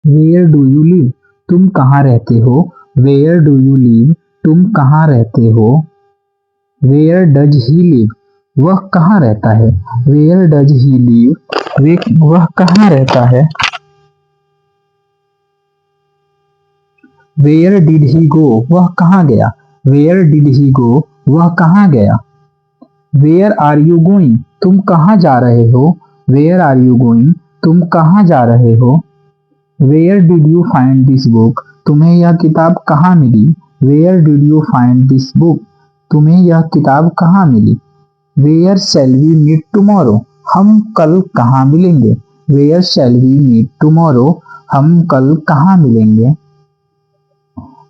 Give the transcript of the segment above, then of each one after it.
Where do you live? तुम कहाँ रहते हो? Where do you live? तुम कहाँ रहते हो? Where does he live? वह कहाँ रहता है? Where does he live? वह कहाँ रहता है? Where did he go? वह कहाँ गया? Where did he go? वह कहाँ गया? Where are you going? तुम कहाँ जा रहे हो? Where are you going? तुम कहाँ जा रहे हो? Where did you find this book? तुम्हें यह किताब कहाँ मिली? Where did you find this book? तुम्हें यह किताब कहाँ मिली? Where shall we meet tomorrow? हम कल कहाँ मिलेंगे? Where shall we meet tomorrow? हम कल कहाँ मिलेंगे?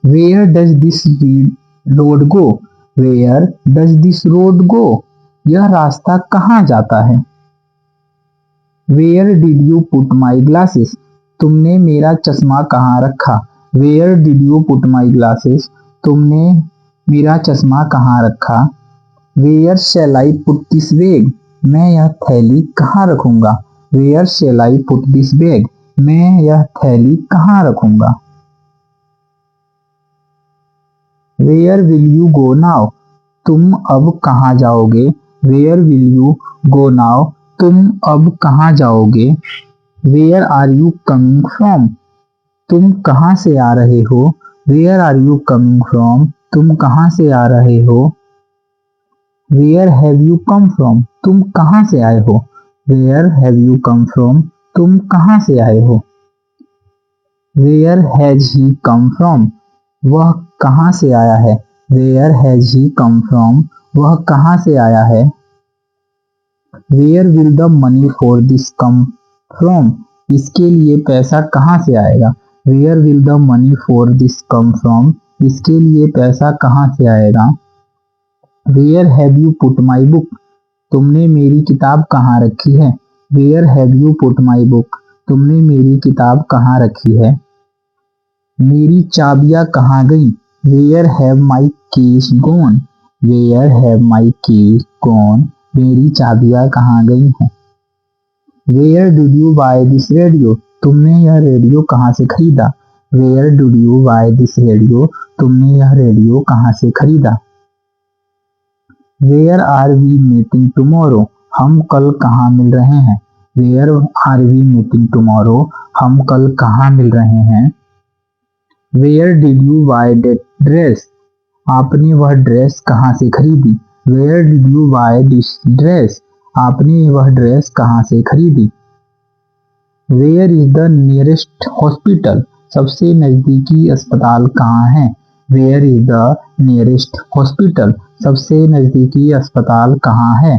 Where does this road go? Where does this road go? यह रास्ता कहाँ जाता है? Where did you put my glasses? तुमने मेरा चश्मा कहाँ रखा? Where did you put my glasses? तुमने मेरा चश्मा कहाँ रखा? Where shall I put this bag? मैं यह थैली कहाँ रखूंगा? Where shall I put this bag? मैं यह थैली कहाँ रखूंगा? Where will you go now? तुम अब कहाँ जाओगे? Where will you go now? तुम अब कहाँ जाओगे? Where are you coming from? तुम कहाँ से आ रहे हो? Where are you coming from? तुम कहाँ से आ रहे हो? Where have you come from? तुम कहाँ से आए हो? Where have you come from? तुम कहाँ से आए हो? Where has he come from? वह कहाँ से आया है? Where has he come from? वह कहाँ से आया है? Where will the money for this come from? इसके लिए पैसा कहाँ से आएगा? Where will the money for this come from? इसके लिए पैसा कहाँ से आएगा? Where have you put my book? तुमने मेरी किताब कहाँ रखी है? Where have you put my book? तुमने मेरी किताब कहाँ रखी है? मेरी चाबियां कहाँ गईं? Where have my keys gone? Where have my keys gone? मेरी चाबियां कहाँ गई हैं? Where did you buy this radio? तुमने यह रेडियो कहाँ से खरीदा? Where did you buy this radio? तुमने यह रेडियो कहाँ से खरीदा? Where are we meeting tomorrow? हम कल कहाँ मिल रहे हैं? Where are we meeting tomorrow? हम कल कहाँ मिल रहे हैं? Where did you buy that dress? आपने वह ड्रेस कहाँ से खरीदी? Where did you buy this dress? आपने वह ड्रेस कहाँ से खरीदी? Where is the nearest hospital? सबसे नजदीकी अस्पताल कहाँ है? Where is the nearest hospital? सबसे नजदीकी अस्पताल कहाँ है?